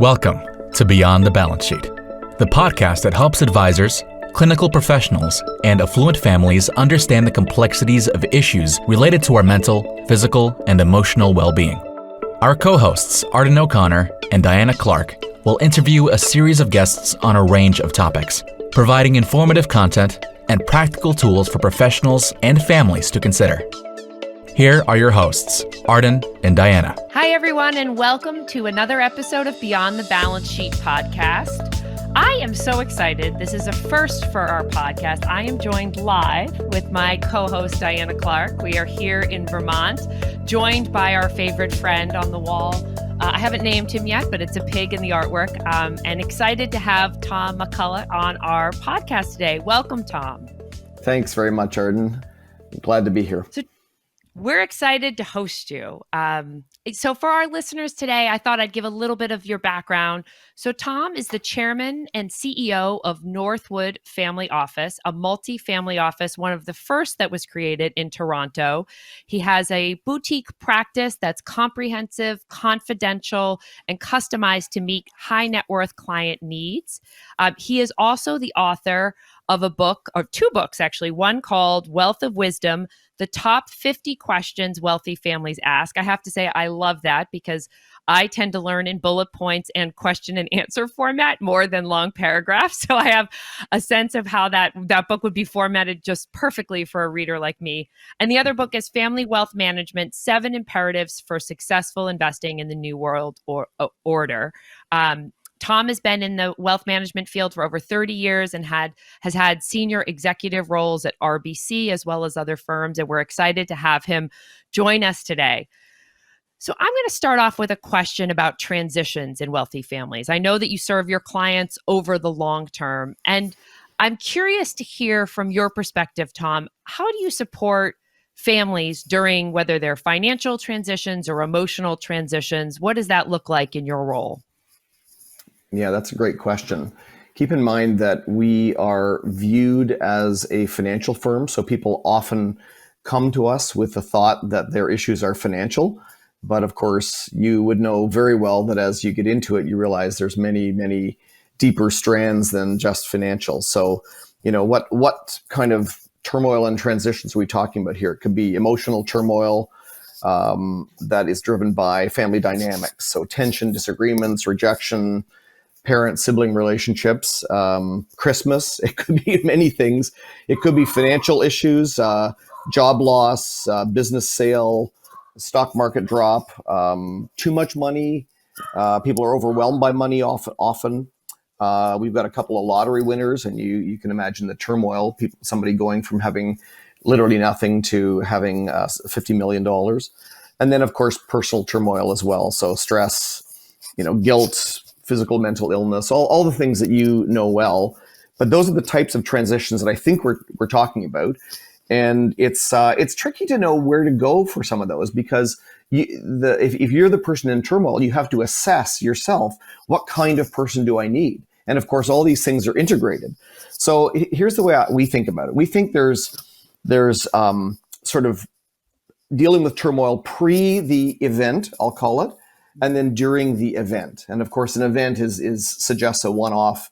Welcome to Beyond the Balance Sheet, the podcast that helps advisors, clinical professionals, and affluent families understand the complexities of issues related to our mental, physical, and emotional well-being. Our co-hosts, Arden O'Connor and Diana Clark, will interview a series of guests on a range of topics, providing informative content and practical tools for professionals and families to consider. Here are your hosts, Arden and Diana. Hi, everyone, and welcome to another episode of Beyond the Balance Sheet podcast. I am so excited. This is a first for our podcast. I am joined live with my co-host, Diana Clark. We are here in Vermont, joined by our favorite friend on the wall. I haven't named him yet, but it's a pig in the artwork. And excited to have Tom McCullough on our podcast today. Welcome, Tom. Thanks very much, Arden. Glad to be here. We're excited to host you. So for our listeners today, I thought I'd give a little bit of your background. So Tom is the chairman and CEO of Northwood Family Office, a multi-family office, one of the first that was created in Toronto. He has a boutique practice that's comprehensive, confidential, and customized to meet high net worth client needs. He is also the author of a book, or two books actually, one called Wealth of Wisdom, the top 50 questions wealthy families ask. I have to say, I love that because I tend to learn in bullet points and question and answer format more than long paragraphs. So I have a sense of how that book would be formatted just perfectly for a reader like me. And the other book is Family Wealth Management, 7 Imperatives for Successful Investing in the New World Order. Tom has been in the wealth management field for over 30 years and has had senior executive roles at RBC as well as other firms, and we're excited to have him join us today. So I'm going to start off with a question about transitions in wealthy families. I know that you serve your clients over the long term, and I'm curious to hear from your perspective, Tom, how do you support families during whether they're financial transitions or emotional transitions? What does that look like in your role? Yeah, that's a great question. Keep in mind that we are viewed as a financial firm, so people often come to us with the thought that their issues are financial. But of course, you would know very well that as you get into it, you realize there's many, many deeper strands than just financial. So, what kind of turmoil and transitions are we talking about here? It could be emotional turmoil that is driven by family dynamics. So tension, disagreements, rejection, parent-sibling relationships, Christmas. It could be many things. It could be financial issues, job loss, business sale, stock market drop, too much money. People are overwhelmed by money often. We've got a couple of lottery winners, and you can imagine the turmoil. Somebody going from having literally nothing to having $50 million. And then, of course, personal turmoil as well. So stress, guilt, physical, mental illness, all the things that you know well. But those are the types of transitions that I think we're talking about. And it's tricky to know where to go for some of those because if you're the person in turmoil, you have to assess yourself, what kind of person do I need? And of course, all these things are integrated. So here's the way we think about it. We think there's sort of dealing with turmoil pre the event, I'll call it, and then during the event. And of course, an event suggests a one-off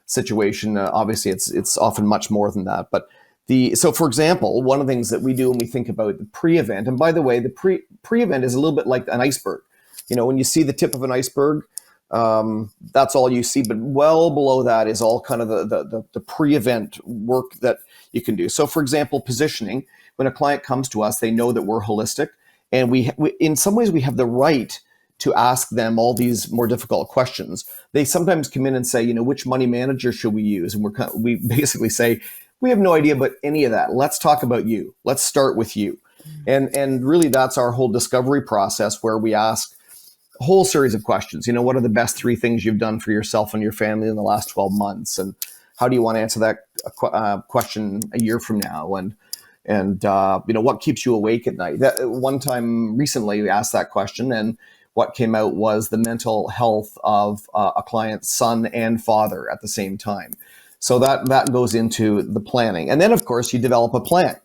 situation. Obviously, it's often much more than that. But so for example, one of the things that we do when we think about the pre-event, and by the way, the pre-event is a little bit like an iceberg. When you see the tip of an iceberg, that's all you see. But well below that is all kind of the pre-event work that you can do. So for example, positioning. When a client comes to us, they know that we're holistic, and we in some ways we have the right to ask them all these more difficult questions. They sometimes come in and say, which money manager should we use? And we basically say, we have no idea about any of that. Let's talk about you. Let's start with you. And really that's our whole discovery process where we ask a whole series of questions. What are the best 3 things you've done for yourself and your family in the last 12 months? And how do you want to answer that question a year from now? And what keeps you awake at night? That one time recently we asked that question, and what came out was the mental health of a client's son and father at the same time. So that goes into the planning. And then, of course, you develop a plan.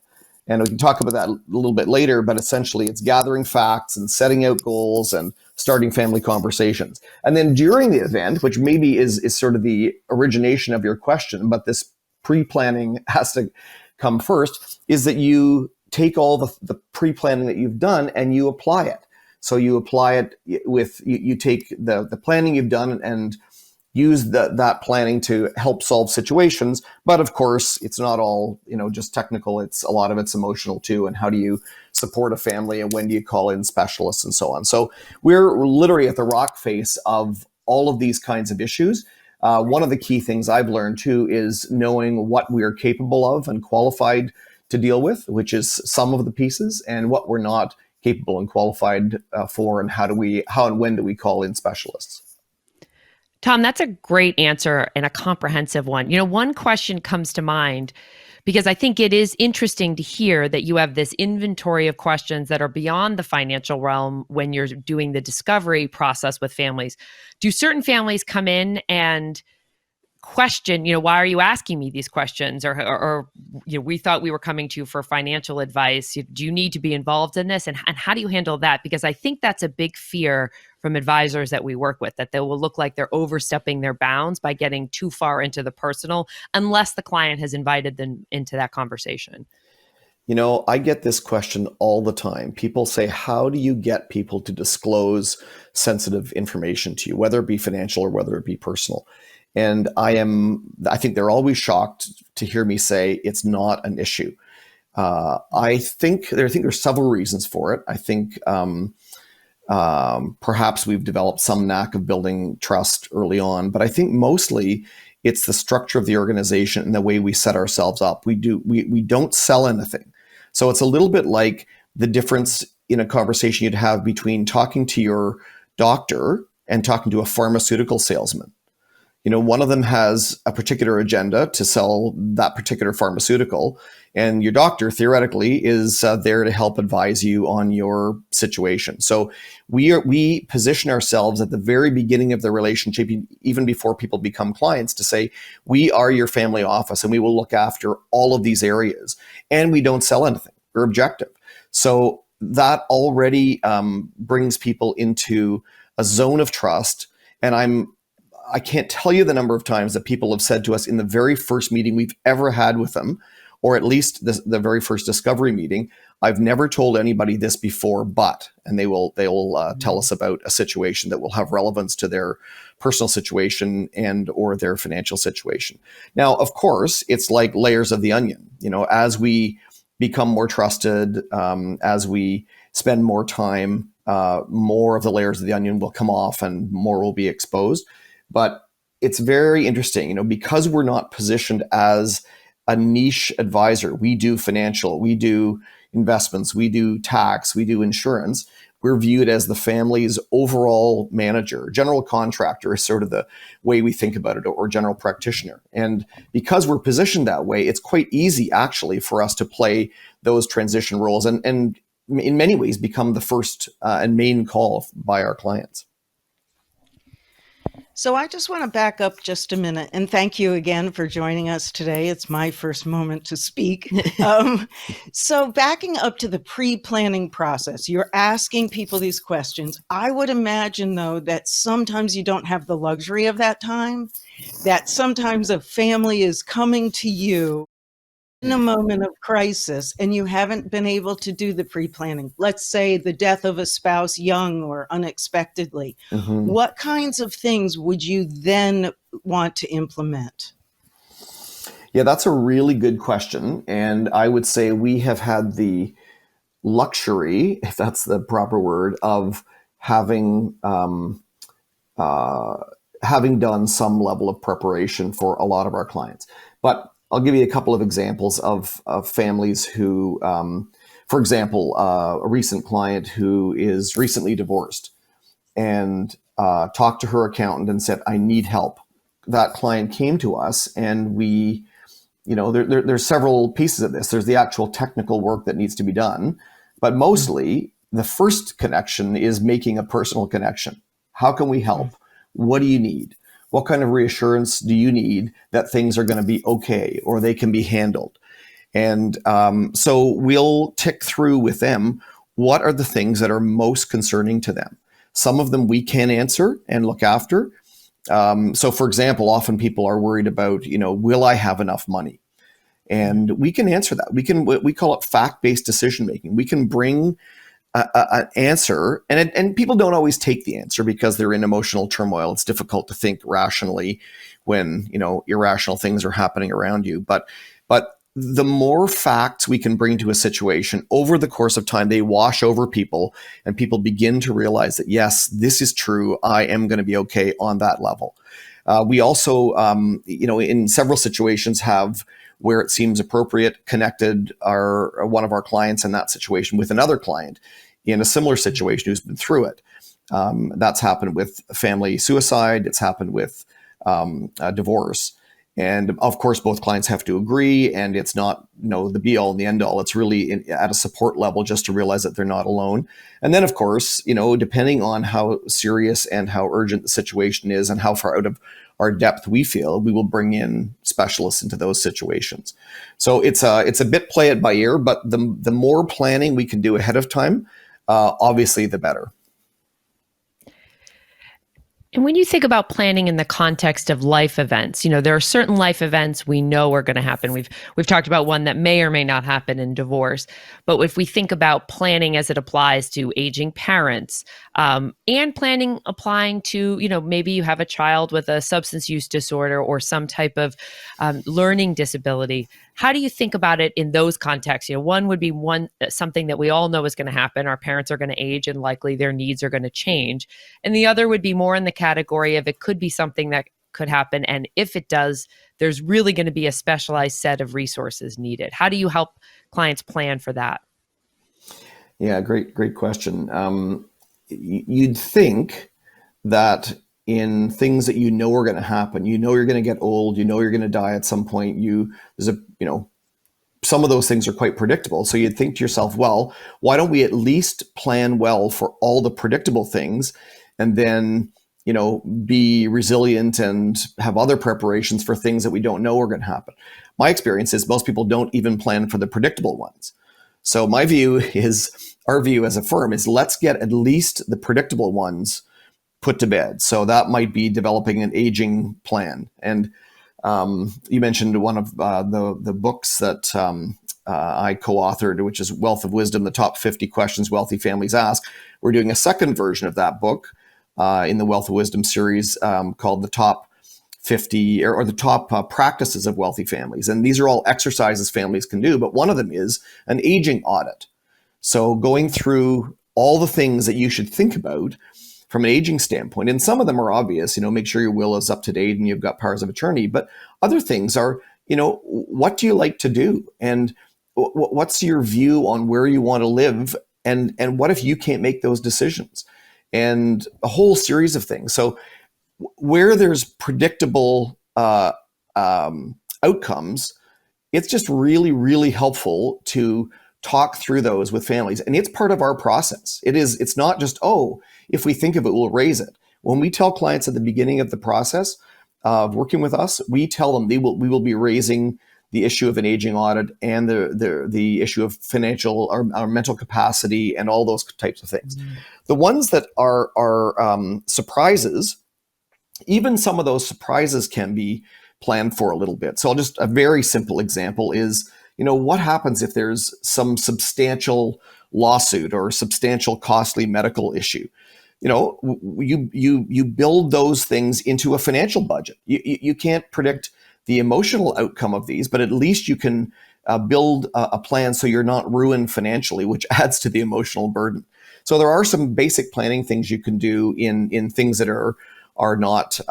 And we can talk about that a little bit later, but essentially it's gathering facts and setting out goals and starting family conversations. And then during the event, which maybe is sort of the origination of your question, but this pre-planning has to come first, is that you take all the pre-planning that you've done and you apply it. So you apply it with, you take the planning you've done and use that planning to help solve situations. But of course, it's not all, just technical. It's a lot of it's emotional too. And how do you support a family, and when do you call in specialists and so on? So we're literally at the rock face of all of these kinds of issues. One of the key things I've learned too is knowing what we're capable of and qualified to deal with, which is some of the pieces, and what we're not capable and qualified for, and how and when do we call in specialists. Tom, that's a great answer and a comprehensive one. One question comes to mind, because I think it is interesting to hear that you have this inventory of questions that are beyond the financial realm when you're doing the discovery process with families. Do certain families come in and question, why are you asking me these questions? Or we thought we were coming to you for financial advice. Do you need to be involved in this? And how do you handle that? Because I think that's a big fear from advisors that we work with, that they will look like they're overstepping their bounds by getting too far into the personal, unless the client has invited them into that conversation. I get this question all the time. People say, how do you get people to disclose sensitive information to you, whether it be financial or whether it be personal? And I think they're always shocked to hear me say it's not an issue. I think there's several reasons for it. I think perhaps we've developed some knack of building trust early on, but I think mostly it's the structure of the organization and the way we set ourselves up. We don't sell anything. So it's a little bit like the difference in a conversation you'd have between talking to your doctor and talking to a pharmaceutical salesman. One of them has a particular agenda to sell that particular pharmaceutical, and your doctor theoretically is there to help advise you on your situation. So we position ourselves at the very beginning of the relationship, even before people become clients, to say, we are your family office and we will look after all of these areas, and we don't sell anything. We're objective. So that already brings people into a zone of trust. And I can't tell you the number of times that people have said to us in the very first meeting we've ever had with them, or at least the very first discovery meeting, I've never told anybody this before, and they will tell us about a situation that will have relevance to their personal situation and or their financial situation. Now, of course, it's like layers of the onion. As we become more trusted, as we spend more time, more of the layers of the onion will come off and more will be exposed. But it's very interesting, because we're not positioned as a niche advisor. We do financial, we do investments, we do tax, we do insurance. We're viewed as the family's overall manager. General contractor is sort of the way we think about it, or general practitioner. And because we're positioned that way, it's quite easy actually for us to play those transition roles and in many ways become the first and main call by our clients. So I just want to back up just a minute and thank you again for joining us today. It's my first moment to speak. So backing up to the pre-planning process, you're asking people these questions. I would imagine, though, that sometimes you don't have the luxury of that time, that sometimes a family is coming to you in a moment of crisis and you haven't been able to do the pre-planning. Let's say the death of a spouse young or unexpectedly. Mm-hmm. What kinds of things would you then want to implement? Yeah, that's a really good question. And I would say we have had the luxury, if that's the proper word, of having done some level of preparation for a lot of our clients. But I'll give you a couple of examples of families who, for example, a recent client who is recently divorced and talked to her accountant and said, I need help. That client came to us and we, there's several pieces of this. There's the actual technical work that needs to be done, but mostly the first connection is making a personal connection. How can we help? What do you need? What kind of reassurance do you need that things are going to be okay or they can be handled? And so we'll tick through with them, what are the things that are most concerning to them? Some of them we can answer and look after. So for example, often people are worried about, will I have enough money? And we can answer that. We call it fact-based decision making. We can bring an answer, and people don't always take the answer because they're in emotional turmoil. It's difficult to think rationally when irrational things are happening around you. But the more facts we can bring to a situation over the course of time, they wash over people, and people begin to realize that yes, this is true. I am going to be okay on that level. We also, in several situations have, where it seems appropriate, connected one of our clients in that situation with another client in a similar situation who's been through it. That's happened with family suicide. It's happened with divorce. And of course, both clients have to agree, and it's not the be all and the end all. It's really at a support level just to realize that they're not alone. And then, of course, depending on how serious and how urgent the situation is and how far out of our depth we feel, we will bring in specialists into those situations. So it's a bit play it by ear, but the more planning we can do ahead of time, obviously the better. And when you think about planning in the context of life events, there are certain life events we know are going to happen. We've talked about one that may or may not happen in divorce. But if we think about planning as it applies to aging parents, and planning applying to, maybe you have a child with a substance use disorder or some type of learning disability, how do you think about it in those contexts? One would be something that we all know is going to happen. Our parents are going to age and likely their needs are going to change. And the other would be more in the category of it could be something that could happen. And if it does, there's really going to be a specialized set of resources needed. How do you help clients plan for that? Yeah, great question. You'd think that in things that are going to happen, you're going to get old, you're going to die at some point. Some of those things are quite predictable. So you'd think to yourself, well, why don't we at least plan well for all the predictable things, and then be resilient and have other preparations for things that we don't know are going to happen. My experience is most people don't even plan for the predictable ones. So our view as a firm is let's get at least the predictable ones put to bed. So that might be developing an aging plan. And you mentioned one of the books that I co-authored, which is Wealth of Wisdom, the Top 50 Questions Wealthy Families Ask. We're doing a second version of that book in the Wealth of Wisdom series called the Top 50 or the Top Practices of Wealthy Families. And these are all exercises families can do, but one of them is an aging audit. So going through all the things that you should think about from an aging standpoint. And some of them are obvious, make sure your will is up to date and you've got powers of attorney. But other things are, what do you like to do? And what's your view on where you want to live? And what if you can't make those decisions? And a whole series of things. So where there's predictable outcomes, it's just really, really helpful to talk through those with families. And it's part of our process. It's not just, if we think of it, we'll raise it. When we tell clients at the beginning of the process of working with us, we tell them we will be raising the issue of an aging audit and the issue of financial or mental capacity and all those types of things. Mm-hmm. The ones that are surprises, even some of those surprises can be planned for a little bit. So a very simple example is, what happens if there's some substantial lawsuit or substantial costly medical issue? You build those things into a financial budget. You can't predict the emotional outcome of these, but at least you can build a plan so you're not ruined financially, which adds to the emotional burden. So there are some basic planning things you can do in things that are not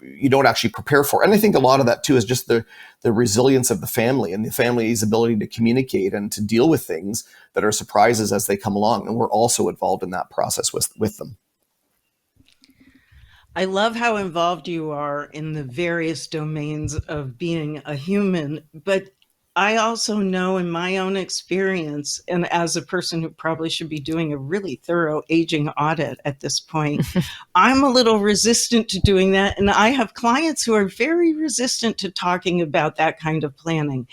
you don't actually prepare for. And I think a lot of that too is just the resilience of the family and the family's ability to communicate and to deal with things that are surprises as they come along. And we're also involved in that process with them. I love how involved you are in the various domains of being a human, but I also know in my own experience, and as a person who probably should be doing a really thorough aging audit at this point, I'm a little resistant to doing that. And I have clients who are very resistant to talking about that kind of planning.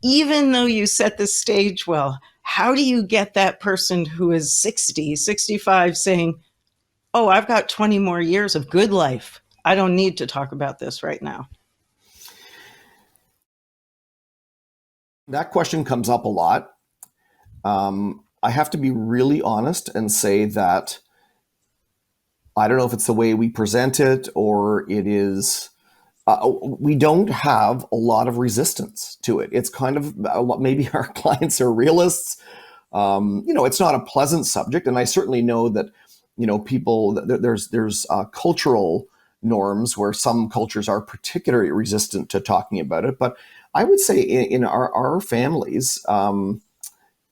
Even though you set the stage well, how do you get that person who is 60, 65 saying, oh, I've got 20 more years of good life. I don't need to talk about this right now? That question comes up a lot. I have to be really honest and say that I don't know if it's the way we present it or it is, we don't have a lot of resistance to it. It's kind of, maybe our clients are realists. It's not a pleasant subject. And I certainly know that, people, there's cultural norms where some cultures are particularly resistant to talking about it. But I would say in our families, I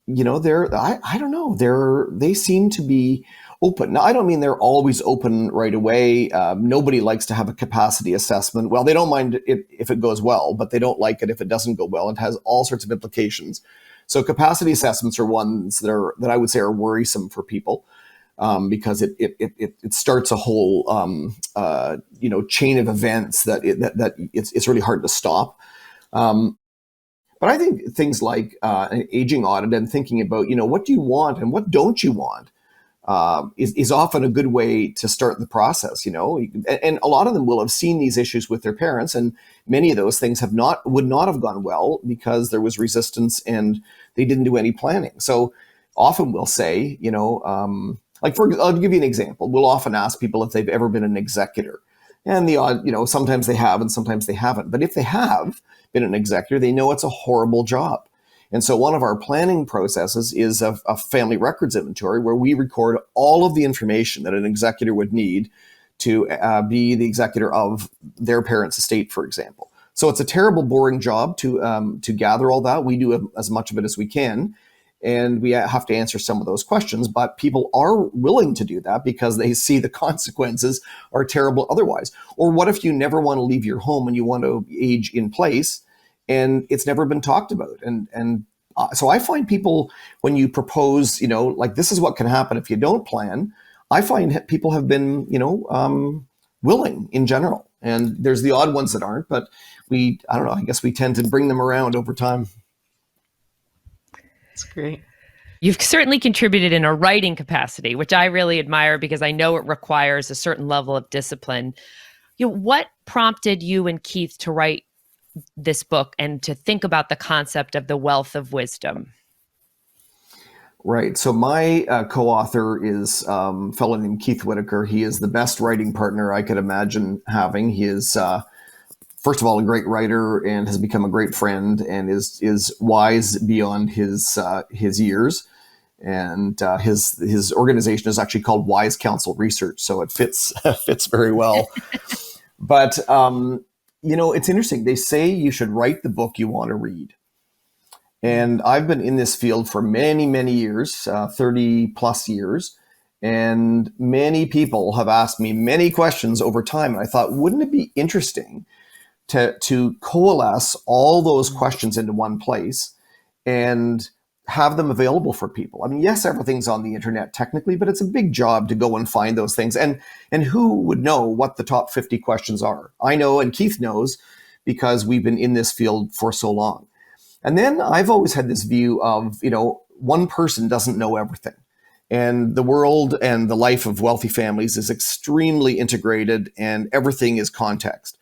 don't know, they seem to be open. Now, I don't mean they're always open right away. Nobody likes to have a capacity assessment. Well, they don't mind it if it goes well, but they don't like it if it doesn't go well. It has all sorts of implications. So capacity assessments are ones that I would say are worrisome for people because it starts a whole chain of events that it's really hard to stop. But I think things like an aging audit and thinking about, what do you want and what don't you want is often a good way to start the process, And a lot of them will have seen these issues with their parents, and many of those things would not have gone well because there was resistance and they didn't do any planning. So often we'll say, I'll give you an example. We'll often ask people if they've ever been an executor. And the odd, sometimes they have and sometimes they haven't. But if they have been an executor, they know it's a horrible job. And so one of our planning processes is a family records inventory where we record all of the information that an executor would need to be the executor of their parents' estate, for example. So it's a terrible, boring job to gather all that. We do as much of it as we can. And we have to answer some of those questions, but people are willing to do that because they see the consequences are terrible otherwise. Or what if you never want to leave your home and you want to age in place and it's never been talked about? So I find people, when you propose, this is what can happen if you don't plan, I find people have been, willing in general. And there's the odd ones that aren't, but I don't know, I guess we tend to bring them around over time. That's great. You've certainly contributed in a writing capacity, which I really admire because I know it requires a certain level of discipline. What prompted you and Keith to write this book and to think about the concept of the wealth of wisdom? Right. So my co-author is a fellow named Keith Whitaker. He is the best writing partner I could imagine having. He is first of all, a great writer and has become a great friend and is wise beyond his years. And his organization is actually called Wise Counsel Research, so it fits very well. But it's interesting. They say you should write the book you want to read. And I've been in this field for many, many years, 30 plus years. And many people have asked me many questions over time. And I thought, wouldn't it be interesting to coalesce all those questions into one place and have them available for people? I mean, yes, everything's on the internet technically, but it's a big job to go and find those things. And who would know what the top 50 questions are? I know, and Keith knows, because we've been in this field for so long. And then I've always had this view of, one person doesn't know everything. And the world and the life of wealthy families is extremely integrated and everything is context.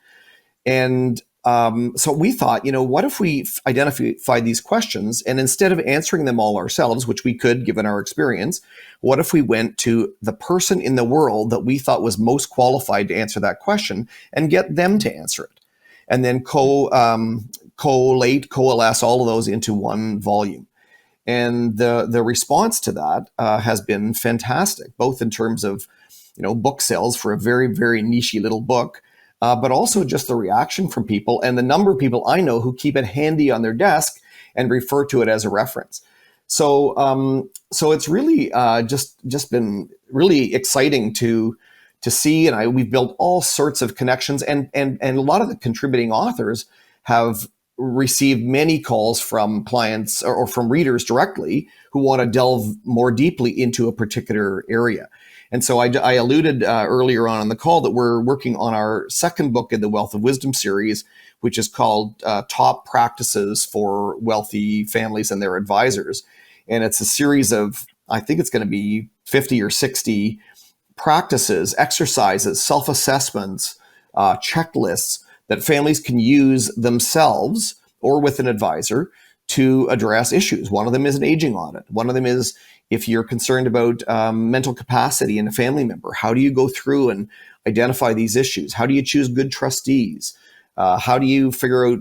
And so we thought, what if we identified these questions and instead of answering them all ourselves, which we could given our experience, what if we went to the person in the world that we thought was most qualified to answer that question and get them to answer it? And then coalesce all of those into one volume. And the response to that has been fantastic, both in terms of, book sales for a very, very niche little book, but also just the reaction from people and the number of people I know who keep it handy on their desk and refer to it as a reference. So it's really just been really exciting to see, and we've built all sorts of connections, and a lot of the contributing authors have received many calls from clients or from readers directly who want to delve more deeply into a particular area. And so I alluded earlier on in the call that we're working on our second book in the Wealth of Wisdom series, which is called Top Practices for Wealthy Families and Their Advisors. And it's a series of, I think it's going to be 50 or 60 practices, exercises, self-assessments, checklists that families can use themselves or with an advisor to address issues. One of them is an aging audit. One of them is if you're concerned about mental capacity in a family member, how do you go through and identify these issues? How do you choose good trustees? How do you figure out,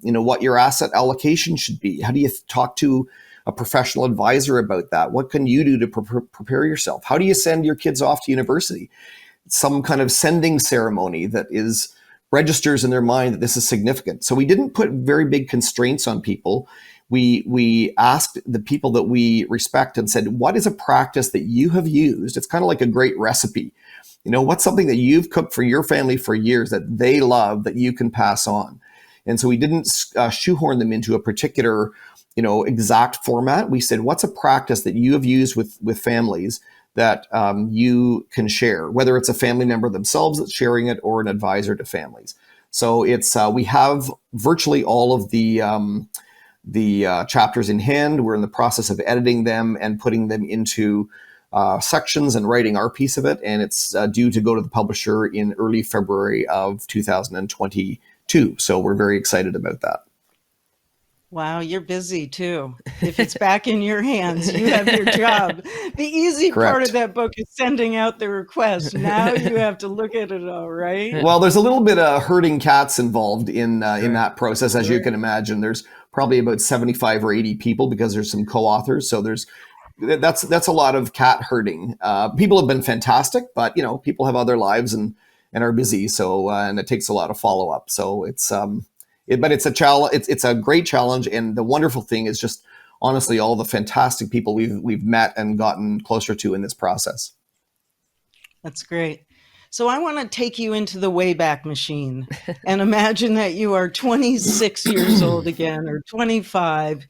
what your asset allocation should be? How do you talk to a professional advisor about that? What can you do to prepare yourself? How do you send your kids off to university? Some kind of sending ceremony that registers in their mind that this is significant. So we didn't put very big constraints on people. We asked the people that we respect and said, what is a practice that you have used? It's kind of like a great recipe. What's something that you've cooked for your family for years that they love that you can pass on? And so we didn't shoehorn them into a particular exact format. We said, what's a practice that you have used with families that you can share, whether it's a family member themselves that's sharing it or an advisor to families. So it's we have virtually all of the chapters in hand. We're in the process of editing them and putting them into sections and writing our piece of it. And it's due to go to the publisher in early February of 2022. So we're very excited about that. Wow, you're busy too. If it's back in your hands, you have your job. The easy Correct. part of that book is sending out the request. Now you have to look at it all, right? Well, there's a little bit of herding cats involved in that process, as you can imagine. There's probably about 75 or 80 people because there's some co-authors. So that's a lot of cat herding. People have been fantastic, but people have other lives and are busy. So and it takes a lot of follow up. So it's but it's a challenge. It's a great challenge, and the wonderful thing is just honestly all the fantastic people we've met and gotten closer to in this process. That's great. So I want to take you into the Wayback Machine and imagine that you are 26 years old again, or 25,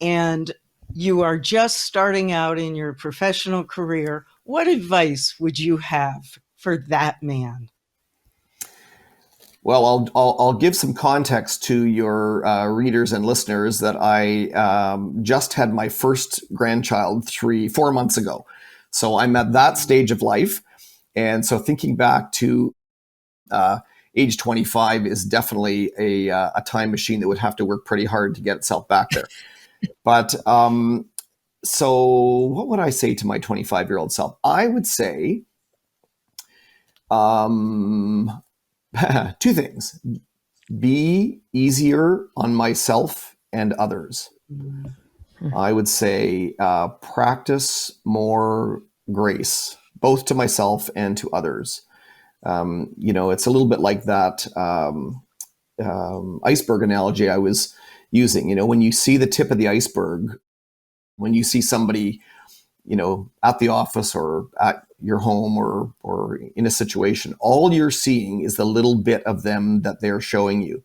and you are just starting out in your professional career. What advice would you have for that man? Well, I'll give some context to your readers and listeners that I just had my first grandchild 4 months ago. So I'm at that stage of life. And so thinking back to age 25 is definitely a time machine that would have to work pretty hard to get itself back there. But so what would I say to my 25-year-old self? I would say two things. Be easier on myself and others. I would say practice more grace, both to myself and to others. It's a little bit like that iceberg analogy I was using. When you see the tip of the iceberg, when you see somebody, at the office or at your home or in a situation, all you're seeing is the little bit of them that they're showing you.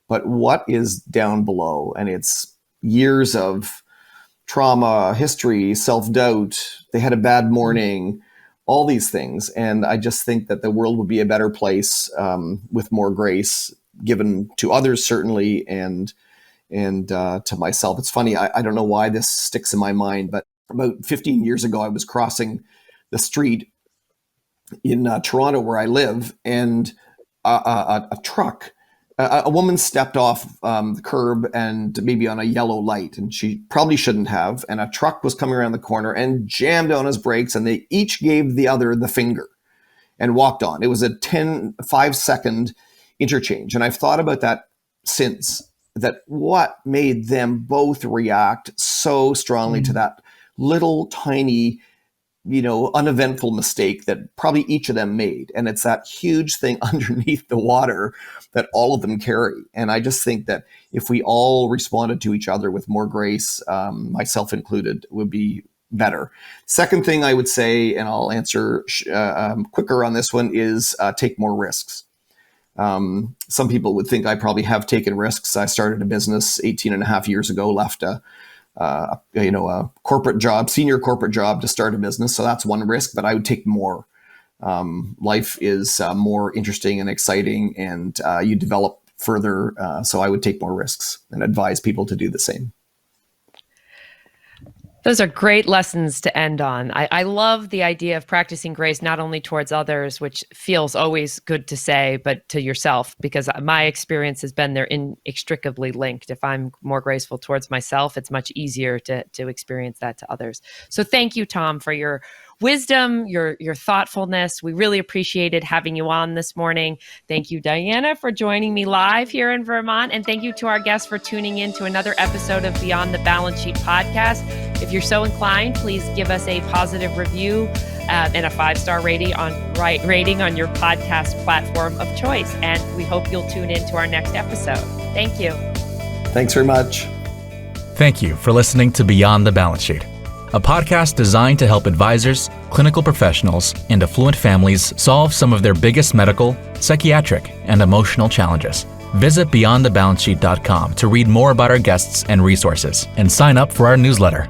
But what is down below? And it's years of trauma, history, self-doubt. They had a bad morning, all these things. And I just think that the world would be a better place with more grace given to others, certainly, and to myself. It's funny. I don't know why this sticks in my mind, but about 15 years ago, I was crossing the street in Toronto where I live, and a truck, a woman stepped off the curb and maybe on a yellow light, and she probably shouldn't have. And a truck was coming around the corner and jammed on his brakes, and they each gave the other the finger and walked on. It was a 5-second interchange. And I've thought about that since, that what made them both react so strongly to that little tiny, uneventful mistake that probably each of them made. And it's that huge thing underneath the water that all of them carry. And I just think that if we all responded to each other with more grace, myself included, would be better. Second thing I would say, and I'll answer quicker on this one, is take more risks. Some people would think I probably have taken risks. I started a business 18 and a half years ago, left a corporate job, senior corporate job, to start a business. So that's one risk, but I would take more. Life is more interesting and exciting, and you develop further. So I would take more risks and advise people to do the same. Those are great lessons to end on. I love the idea of practicing grace not only towards others, which feels always good to say, but to yourself, because my experience has been they're inextricably linked. If I'm more graceful towards myself, it's much easier to experience that to others. So thank you, Tom, for your wisdom, your thoughtfulness. We really appreciated having you on this morning. Thank you, Diana, for joining me live here in Vermont. And thank you to our guests for tuning in to another episode of Beyond the Balance Sheet podcast. If you're so inclined, please give us a positive review and a 5-star rating on your podcast platform of choice. And we hope you'll tune in to our next episode. Thank you. Thanks very much. Thank you for listening to Beyond the Balance Sheet, a podcast designed to help advisors, clinical professionals, and affluent families solve some of their biggest medical, psychiatric, and emotional challenges. Visit beyondthebalancesheet.com to read more about our guests and resources, and sign up for our newsletter.